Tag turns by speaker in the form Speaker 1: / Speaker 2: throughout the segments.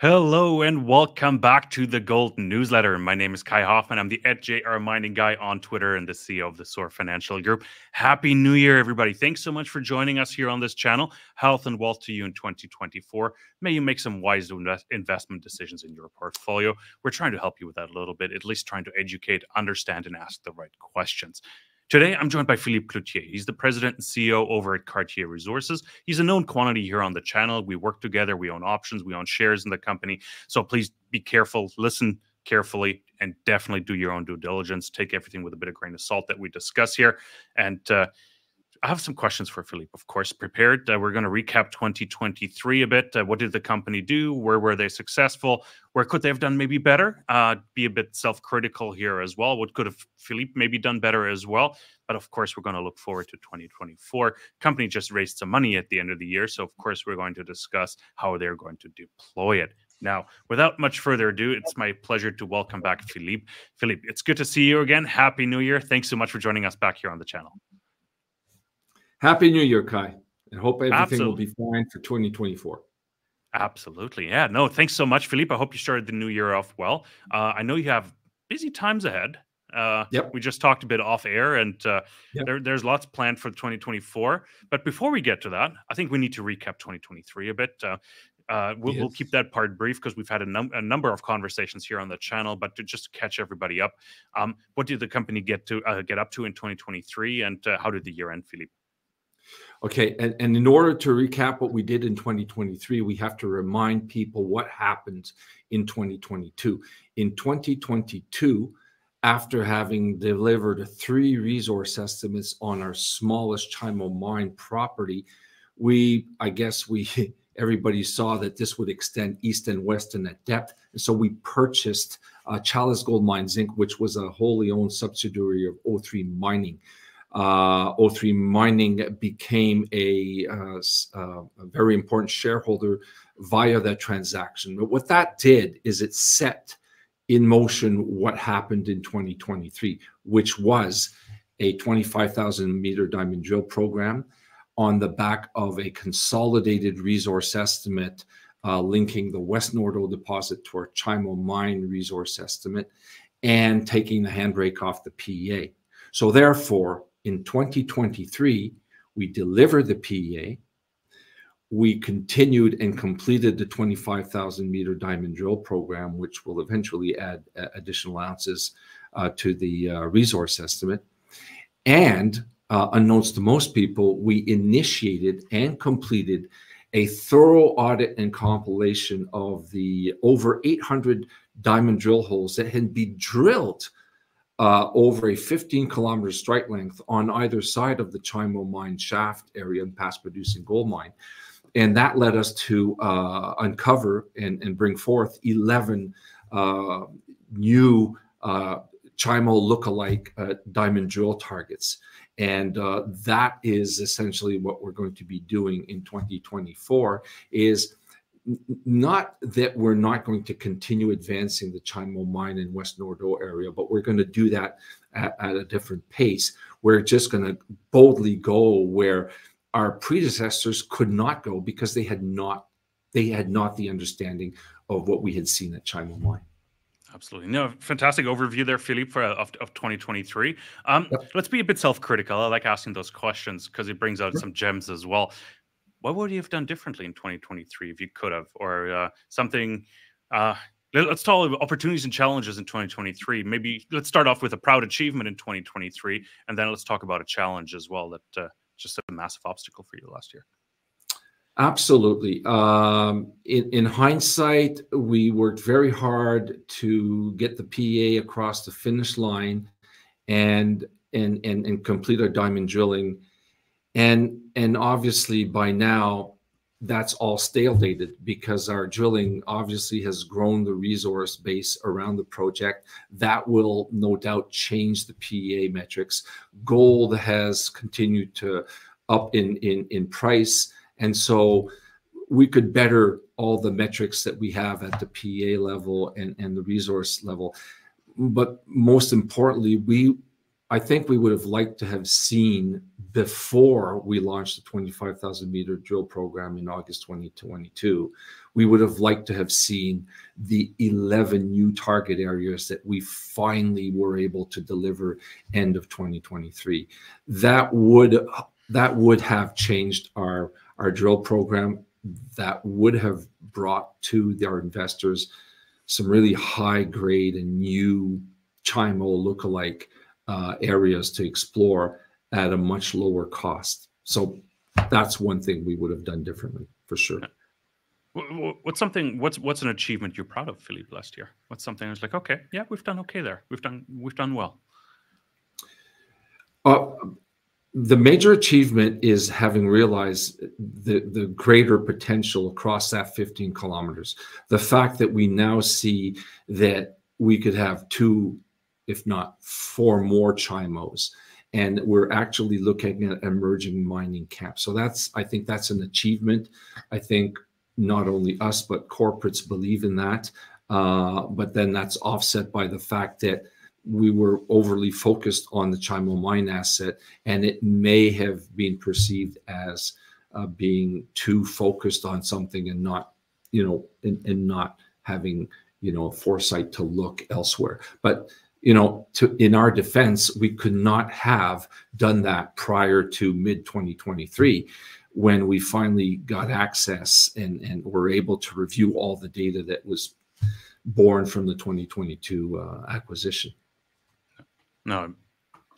Speaker 1: Hello and welcome back to the Gold Newsletter. My name is Kai Hoffmann. I'm the @JR Mining Guy on Twitter and the CEO of the SOAR Financial Group. Happy New Year, everybody. Thanks so much for joining us here on this channel. Health and wealth to you in 2024. May you make some wise investment decisions in your portfolio. We're trying to help you with that a little bit, at least trying to educate, understand, and ask the right questions. Today, I'm joined by Philippe Cloutier. He's the president and CEO over at Cartier Resources. He's a known quantity here on the channel. We work together. We own options. We own shares in the company. So please be careful, listen carefully, and definitely do your own due diligence. Take everything with a bit of grain of salt that we discuss here. And I have some questions for Philippe, of course, prepared. We're going to recap 2023 a bit. What did the company do? Where were they successful? Where could they have done maybe better? Be a bit self-critical here as well. What could have Philippe maybe done better as well? But of course, we're going to look forward to 2024. Company just raised some money at the end of the year. So of course, we're going to discuss how they're going to deploy it. Now, without much further ado, it's my pleasure to welcome back Philippe. Philippe, it's good to see you again. Happy New Year. Thanks so much for joining us back here on the channel.
Speaker 2: Happy New Year, Kai. I hope everything will be fine for 2024.
Speaker 1: Absolutely. Yeah. No, thanks so much, Philippe. I hope you started the new year off well. I know you have busy times ahead. We just talked a bit off air, and there's lots planned for 2024. But before we get to that, I think we need to recap 2023 a bit. We'll keep that part brief because we've had a number of conversations here on the channel. But to just catch everybody up, what did the company get up to in 2023, and how did the year end, Philippe?
Speaker 2: Okay, and in order to recap what we did in 2023, we have to remind people what happened in 2022. In 2022, after having delivered 3 resource estimates on our smallest Chimo mine property, everybody saw that this would extend east and west and at depth. And so we purchased Chalice Gold Mines Inc., which was a wholly owned subsidiary of O3 Mining. O3 Mining became a very important shareholder via that transaction. But what that did is it set in motion what happened in 2023, which was a 25,000-meter diamond drill program on the back of a consolidated resource estimate linking the West Nordo deposit to our Chimo mine resource estimate and taking the handbrake off the PEA. So therefore, in 2023, we delivered the PEA. We continued and completed the 25,000-meter diamond drill program, which will eventually add additional ounces to the resource estimate. And unknowns to most people, we initiated and completed a thorough audit and compilation of the over 800 diamond drill holes that had been drilled over a 15-kilometer strike length on either side of the Chimo mine shaft area and past producing gold mine. And that led us to uncover and bring forth 11 new Chimo lookalike diamond drill targets. And that is essentially what we're going to be doing in 2024, is not that we're not going to continue advancing the Chimo mine in West Nordo area, but we're going to do that at a different pace. We're just going to boldly go where our predecessors could not go because they had not the understanding of what we had seen at Chimo mine.
Speaker 1: Absolutely. No, fantastic overview there, Philippe, of 2023. Let's be a bit self-critical. I like asking those questions because it brings out some gems as well. What would you have done differently in 2023 if you could have? Or something, let's talk about opportunities and challenges in 2023. Maybe let's start off with a proud achievement in 2023, and then let's talk about a challenge as well that just a massive obstacle for you last year.
Speaker 2: Absolutely. In hindsight, we worked very hard to get the PEA across the finish line and complete our diamond drilling. And obviously by now, that's all stale dated because our drilling obviously has grown the resource base around the project. That will no doubt change the PEA metrics. Gold has continued to up in price. And so we could better all the metrics that we have at the PEA level and the resource level. But most importantly, I think we would have liked to have seen, before we launched the 25,000 meter drill program in August 2022, we would have liked to have seen the 11 new target areas that we finally were able to deliver end of 2023. That would have changed our drill program. That would have brought to our investors some really high grade and new Chimo lookalike areas to explore at a much lower cost. So that's one thing we would have done differently, for sure.
Speaker 1: What's an achievement you're proud of, Philippe, last year? What's something I was like, okay, yeah, we've done okay there. We've done well.
Speaker 2: The major achievement is having realized the greater potential across that 15 kilometers. The fact that we now see that we could have 2, if not 4 more Chimos, and we're actually looking at emerging mining camps. So I think that's an achievement. I think not only us, but corporates believe in that. But then that's offset by the fact that we were overly focused on the Chimo mine asset, and it may have been perceived as being too focused on something and not, and not having, foresight to look elsewhere. But, in our defense, we could not have done that prior to mid-2023, when we finally got access and were able to review all the data that was born from the 2022 acquisition.
Speaker 1: No,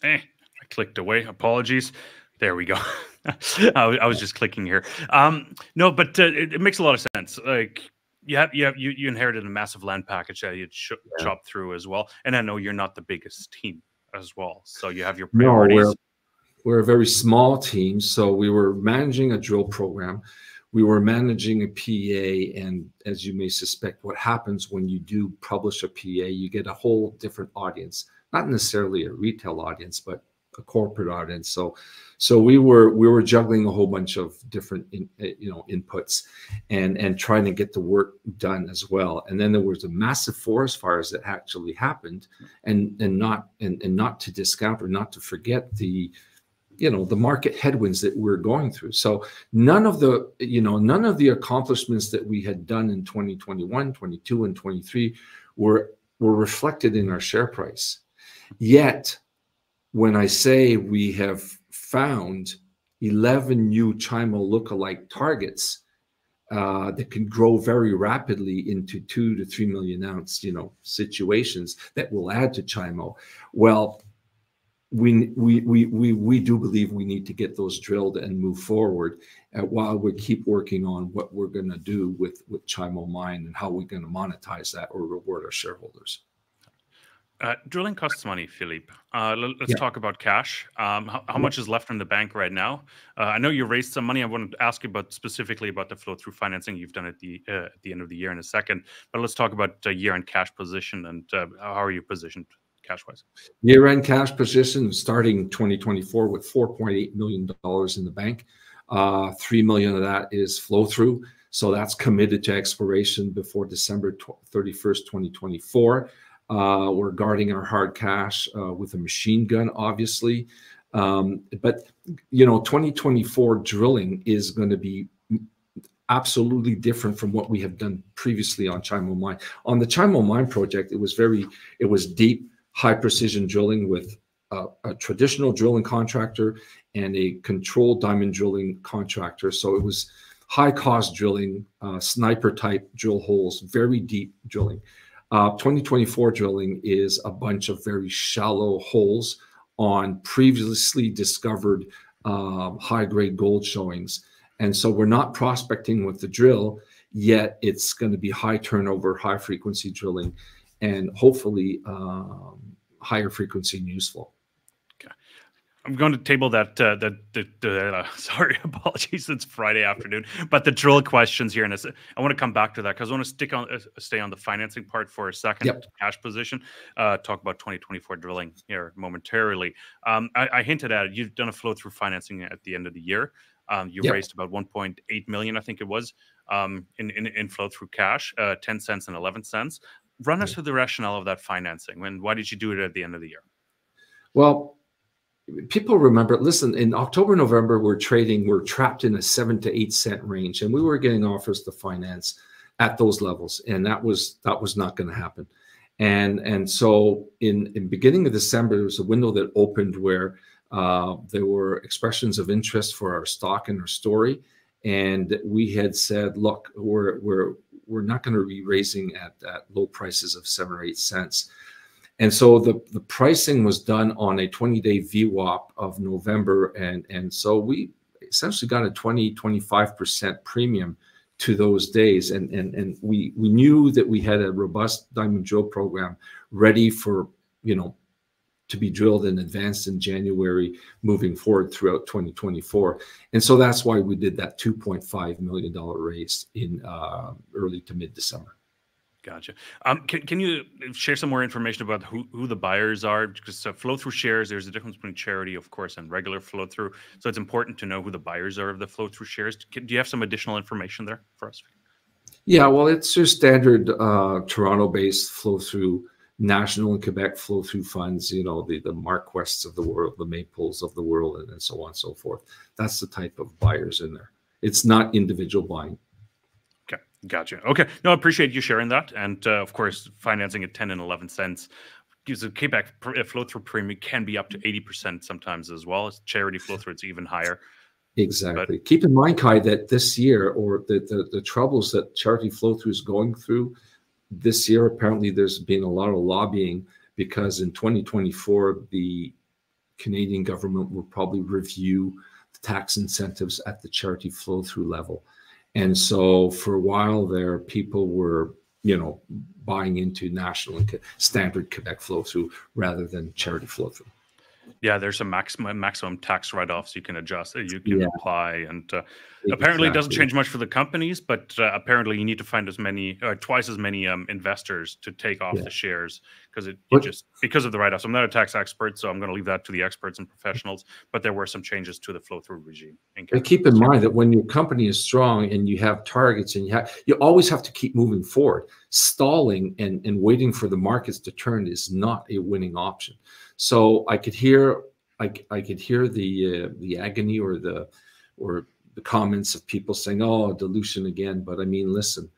Speaker 1: I clicked away. Apologies. There we go. I was just clicking here. No, but it makes a lot of sense. Like you inherited a massive land package that you chopped through as well, and I know you're not the biggest team as well, so you have your priorities.
Speaker 2: No, we're a very small team, so we were managing a drill program. We were managing a PA, and as you may suspect, what happens when you do publish a PA, you get a whole different audience. Not necessarily a retail audience, but a corporate audience. So we were juggling a whole bunch of different inputs and trying to get the work done as well. And then there was a massive forest fires that actually happened, and not to discount or not to forget the market headwinds that we're going through. So none of the accomplishments that we had done in 2021, 22, and 23 were reflected in our share price. Yet, when I say we have found 11 new Chimo lookalike targets that can grow very rapidly into 2 to 3 million ounce, situations that will add to Chimo, well, we do believe we need to get those drilled and move forward while we keep working on what we're going to do with Chimo Mine and how we're going to monetize that or reward our shareholders.
Speaker 1: Drilling costs money, Philippe. Let's talk about cash. How much is left in the bank right now? I know you raised some money. I wanted to ask you specifically about the flow-through financing you've done at the end of the year in a second. But let's talk about year-end cash position and how are you positioned cash-wise?
Speaker 2: Year-end cash position starting 2024 with $4.8 million in the bank. 3 million of that is flow-through. So that's committed to exploration before December 31st, 2024. We're guarding our hard cash with a machine gun, obviously. But 2024 drilling is going to be absolutely different from what we have done previously on Chimo Mine. On the Chimo Mine project, it was deep, high precision drilling with a traditional drilling contractor and a controlled diamond drilling contractor. So it was high cost drilling, sniper type drill holes, very deep drilling. 2024 drilling is a bunch of very shallow holes on previously discovered high-grade gold showings. And so we're not prospecting with the drill, yet it's going to be high turnover, high frequency drilling, and hopefully higher frequency news flow.
Speaker 1: I'm going to table that. Sorry, apologies. It's Friday afternoon, but the drill questions here, and I want to come back to that because I want to stay on the financing part for a second.
Speaker 2: Yep.
Speaker 1: Cash position. Talk about 2024 drilling here momentarily. I hinted at it. You've done a flow through financing at the end of the year. You raised about 1.8 million, I think it was, in flow through cash, 10 cents and 11 cents. Run us through the rationale of that financing. Why did you do it at the end of the year?
Speaker 2: Well, people remember, listen, in October, November, we're trapped in a 7 to 8 cent range, and we were getting offers to finance at those levels, and that was not going to happen. And so in beginning of December, there was a window that opened where there were expressions of interest for our stock and our story, and we had said, look, we're not going to be raising at low prices of 7 or 8 cents. And so the pricing was done on a 20-day VWAP of November. And so we essentially got a 25% premium to those days. And we knew that we had a robust diamond drill program ready for, to be drilled and advanced in January, moving forward throughout 2024. And so that's why we did that $2.5 million raise in early to mid-December.
Speaker 1: Gotcha. Can you share some more information about who the buyers are? Because flow-through shares, there's a difference between charity, of course, and regular flow-through. So it's important to know who the buyers are of the flow-through shares. Do you have some additional information there for us?
Speaker 2: Yeah, well, it's your standard Toronto-based flow-through, national and Quebec flow-through funds, the Marquests of the world, the Maples of the world, and so on and so forth. That's the type of buyers in there. It's not individual buying.
Speaker 1: Okay, gotcha. Okay, no, I appreciate you sharing that. And of course, financing at 10 and 11 cents gives a Quebec flow-through premium can be up to 80% sometimes as well. As charity flow-through, it's even higher.
Speaker 2: Exactly. But keep in mind, Kai, that this year, or the troubles that charity flow-through is going through this year, apparently there's been a lot of lobbying, because in 2024, the Canadian government will probably review the tax incentives at the charity flow-through level. And so for a while there, people were, buying into national and standard Quebec flow-through rather than charity flow-through.
Speaker 1: Yeah, there's some maximum tax write-offs you can adjust, you can apply, and apparently it doesn't change much for the companies, but apparently you need to find twice as many investors to take off the shares, because because of the write-offs. I'm not a tax expert, so I'm going to leave that to the experts and professionals. But there were some changes to the flow-through regime.
Speaker 2: And keep in mind that when your company is strong and you have targets, and you always have to keep moving forward. Stalling and waiting for the markets to turn is not a winning option. So I could hear the agony or the comments of people saying, "Oh, dilution again." But I mean, listen,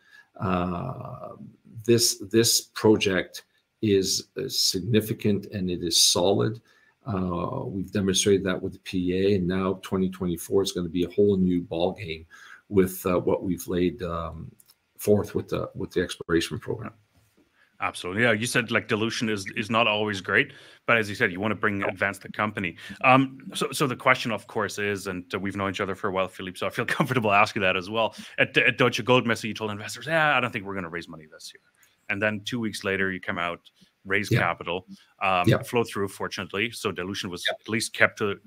Speaker 2: this project is significant and it is solid. We've demonstrated that with the PEA, and now 2024 is going to be a whole new ball game with what we've laid forth with the exploration program.
Speaker 1: Absolutely. Yeah, you said dilution is not always great, but as you said, you want to advance the company. So the question, of course, is, and we've known each other for a while, Philippe, so I feel comfortable asking that as well. At Deutsche Goldmesse, you told investors, I don't think we're going to raise money this year. And then 2 weeks later, you come out, raise capital, flow through, fortunately. So dilution was at least kept to,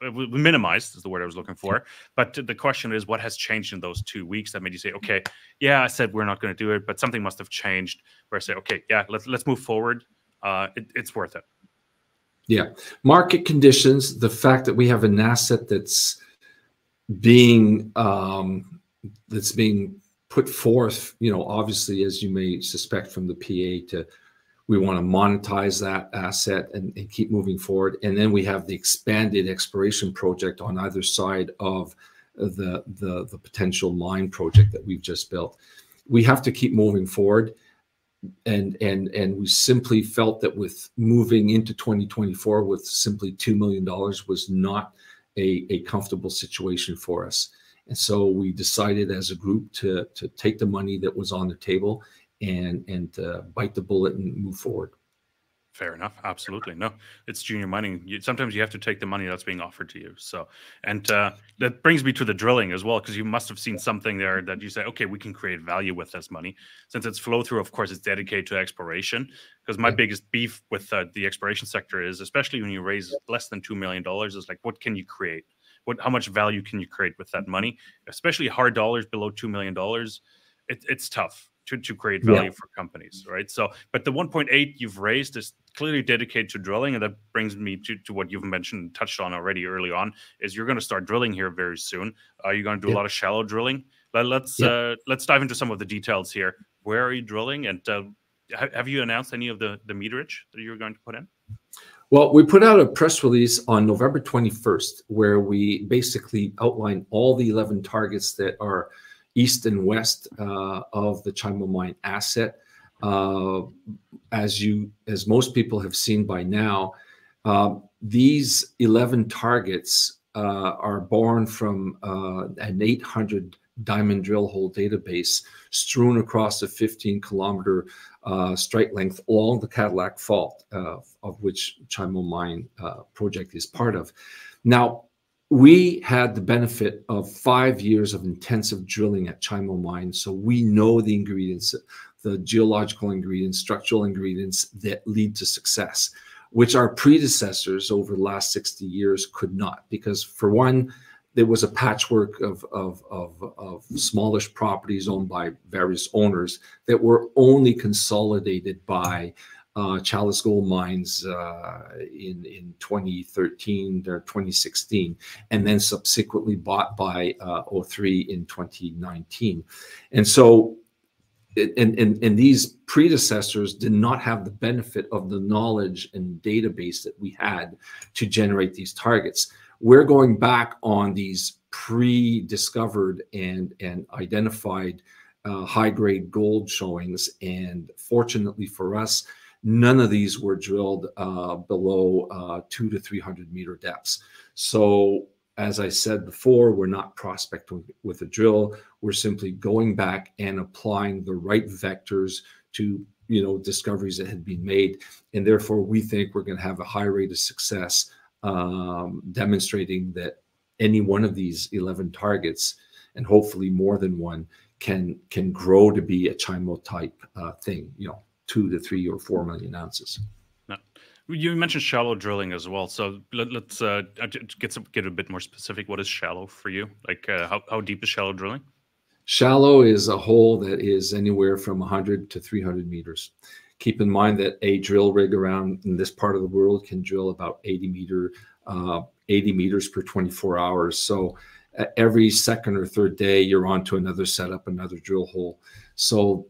Speaker 1: minimized is the word I was looking for. But the question is, what has changed in those 2 weeks that made you say, okay, I said we're not going to do it, but something must have changed where I say, okay, let's move forward. It's worth it.
Speaker 2: Yeah. Market conditions, the fact that we have an asset that's being put forth, obviously, as you may suspect from the PA, we want to monetize that asset and keep moving forward. And then we have the expanded exploration project on either side of the potential mine project that we've just built. We have to keep moving forward. And we simply felt that with moving into 2024 with simply $2 million was not a comfortable situation for us. And so we decided as a group to take the money that was on the table and bite the bullet and move forward.
Speaker 1: Fair enough. Absolutely. No, it's junior mining. Sometimes you have to take the money that's being offered to you. So, and that brings me to the drilling as well, because you must have seen something there that you say, okay, we can create value with this money. Since it's flow through, of course, it's dedicated to exploration. Because my biggest beef with the exploration sector is, especially when you raise less than $2 million, is what can you create? How much value can you create with that money? Especially hard dollars below $2 million. It's tough to create value for companies, right? So, but the 1.8 you've raised is clearly dedicated to drilling, and that brings me to what you've mentioned and touched on already early on, is you're going to start drilling here very soon. Are you going to do a lot of shallow drilling? Let's dive into some of the details here. Where are you drilling, and have you announced any of the meterage that you're going to put in?
Speaker 2: Well, we put out a press release on November 21st, where we basically outlined all the 11 targets that are east and west of the Chimo Mine asset. As most people have seen by now, these 11 targets are born from an 800 diamond drill hole database strewn across a 15-kilometer strike length along the Cadillac Fault, of which Chimo Mine project is part of. Now, we had the benefit of 5 years of intensive drilling at Chimo Mine, so we know the ingredients, the geological ingredients, structural ingredients that lead to success, which our predecessors over the last 60 years could not, because for one, there was a patchwork of smallish properties owned by various owners that were only consolidated by Chalice Gold Mines in 2013 or 2016, and then subsequently bought by O3 in 2019. And so, and these predecessors did not have the benefit of the knowledge and database that we had to generate these targets. We're going back on these pre-discovered and identified high-grade gold showings, and fortunately for us, none of these were drilled below 200 to 300 meter depths. So, as I said before, we're not prospecting with a drill. We're simply going back and applying the right vectors to, discoveries that had been made, and therefore we think we're going to have a high rate of success, demonstrating that any one of these 11 targets, and hopefully more than one, can grow to be a Chimo type thing, 2 to 3 or 4 million ounces.
Speaker 1: No. You mentioned shallow drilling as well, so let's get a bit more specific. What is shallow for you? Like how deep is shallow drilling?
Speaker 2: Shallow is a hole that is anywhere from 100 to 300 meters. Keep in mind that a drill rig around in this part of the world can drill about 80 meters per 24 hours. So every second or third day, you're on to another setup, another drill hole. So,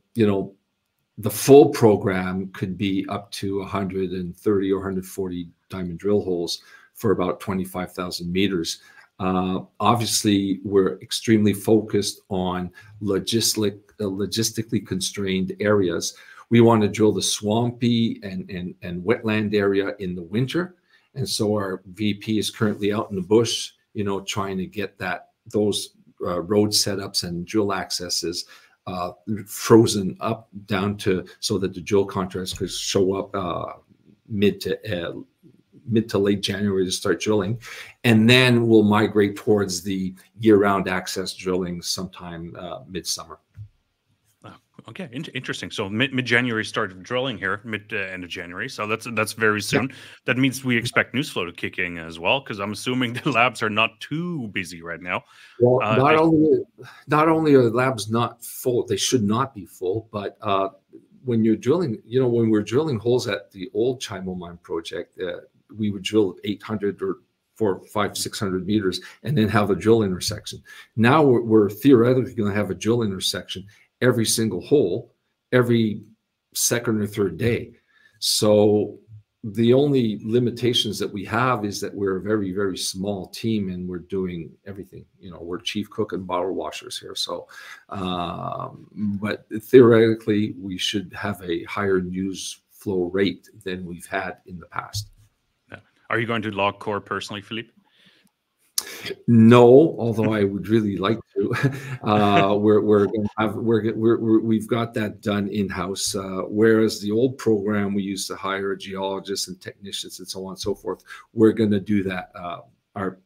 Speaker 2: the full program could be up to 130 or 140 diamond drill holes for about 25,000 meters. Obviously, we're extremely focused on logistically constrained areas. We want to drill the swampy and wetland area in the winter. And so our VP is currently out in the bush, trying to get those road setups and drill accesses frozen up down to, so that the drill contractors could show up mid to late January to start drilling. And then we'll migrate towards the year-round access drilling sometime midsummer.
Speaker 1: Okay, interesting. So mid-January started drilling here, end of January. So that's very soon. Yeah. That means we expect news flow to kick in as well, because I'm assuming the labs are not too busy right now.
Speaker 2: Well, not only are the labs not full, they should not be full, but when you're drilling, when we're drilling holes at the old Chimo Mine project, we would drill 800 or 400, 500, 600 meters and then have a drill intersection. Now we're theoretically going to have a drill intersection every single hole, every second or third day. So the only limitations that we have is that we're a very, very small team and we're doing everything. We're chief cook and bottle washers here. So, but theoretically, we should have a higher news flow rate than we've had in the past.
Speaker 1: Yeah. Are you going to log core personally, Philippe?
Speaker 2: No, although I would really like to. We've got that done in-house. Whereas the old program, we used to hire geologists and technicians and so on and so forth. We're going to do that. Our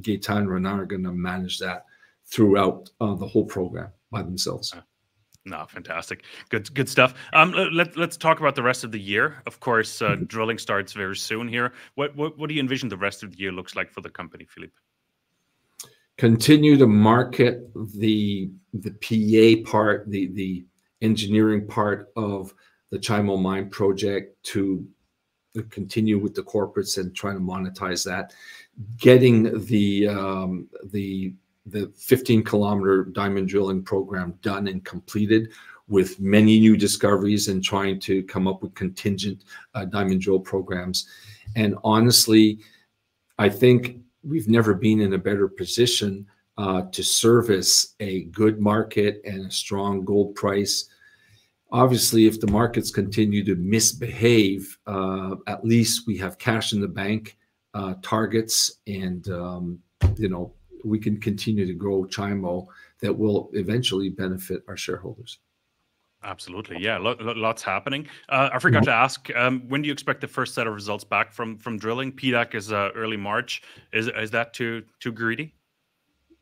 Speaker 2: Gaetan and Renan are going to manage that throughout the whole program by themselves.
Speaker 1: No, fantastic. Good stuff. Let's talk about the rest of the year. Of course, drilling starts very soon here. What do you envision the rest of the year looks like for the company, Philippe?
Speaker 2: Continue to market the PA part, the engineering part of the Chimo Mine project, to continue with the corporates and trying to monetize that. Getting the 15-kilometer diamond drilling program done and completed with many new discoveries, and trying to come up with contingent diamond drill programs. And honestly, I think we've never been in a better position to service a good market and a strong gold price. Obviously, if the markets continue to misbehave, at least we have cash in the bank, targets, and we can continue to grow Chimo that will eventually benefit our shareholders.
Speaker 1: Absolutely, yeah. Lots happening. I forgot to ask, when do you expect the first set of results back from drilling? PDAC is early March. Is that too greedy?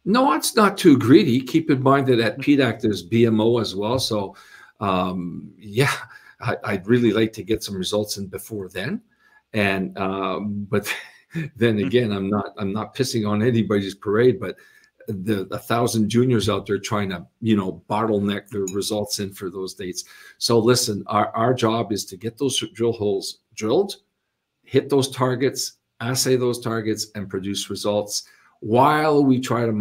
Speaker 2: No, it's not too greedy. Keep in mind that at PDAC there's BMO as well. So, yeah, I'd really like to get some results in before then. And but then again, I'm not pissing on anybody's parade, but the 1,000 juniors out there trying to bottleneck their results in for those dates. So listen, our job is to get those drill holes drilled, hit those targets, assay those targets, and produce results while we try to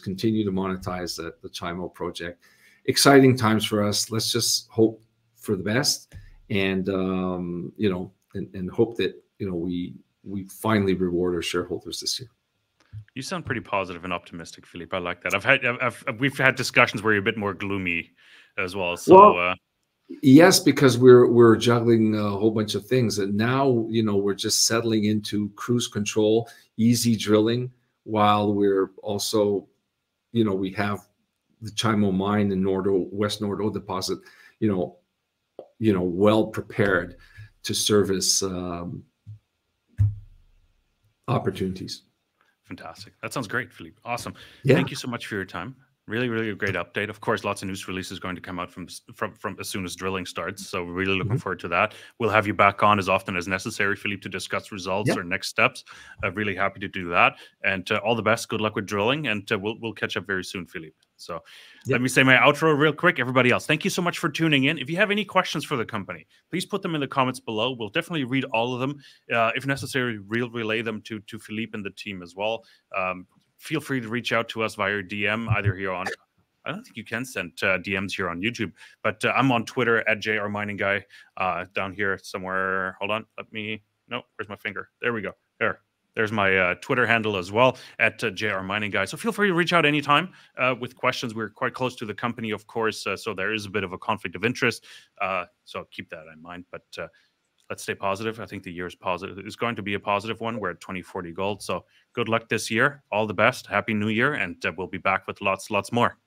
Speaker 2: continue to monetize the Chimo project. Exciting times for us. Let's just hope for the best, and and hope that we finally reward our shareholders this year.
Speaker 1: You sound pretty positive and optimistic, Philippe. I like that. We've had discussions where you're a bit more gloomy as well. So
Speaker 2: yes, because we're juggling a whole bunch of things, and now we're just settling into cruise control, easy drilling, while we're also we have the Chimo mine and West Nordo deposit, well prepared to service opportunities.
Speaker 1: Fantastic. That sounds great, Philippe. Awesome.
Speaker 2: Yeah.
Speaker 1: Thank you so much for your time. Really, really a great update. Of course, lots of news releases going to come out from as soon as drilling starts. So we're really looking forward to that. We'll have you back on as often as necessary, Philippe, to discuss results or next steps. Really happy to do that. And all the best. Good luck with drilling. And we'll catch up very soon, Philippe. So let me say my outro real quick. Everybody else, thank you so much for tuning in. If you have any questions for the company, please put them in the comments below. We'll definitely read all of them. If necessary, we'll relay them to Philippe and the team as well. Feel free to reach out to us via DM, either here on, I don't think you can send DMs here on YouTube, but I'm on Twitter at JR Mining Guy, down here somewhere. Hold on. No, where's my finger? There we go. There's my Twitter handle as well, at JR Mining Guy. So feel free to reach out anytime with questions. We're quite close to the company, of course, so there is a bit of a conflict of interest. So keep that in mind. But let's stay positive. I think the year is positive. It's going to be a positive one. We're at 2040 gold. So good luck this year. All the best. Happy New Year. And we'll be back with lots more.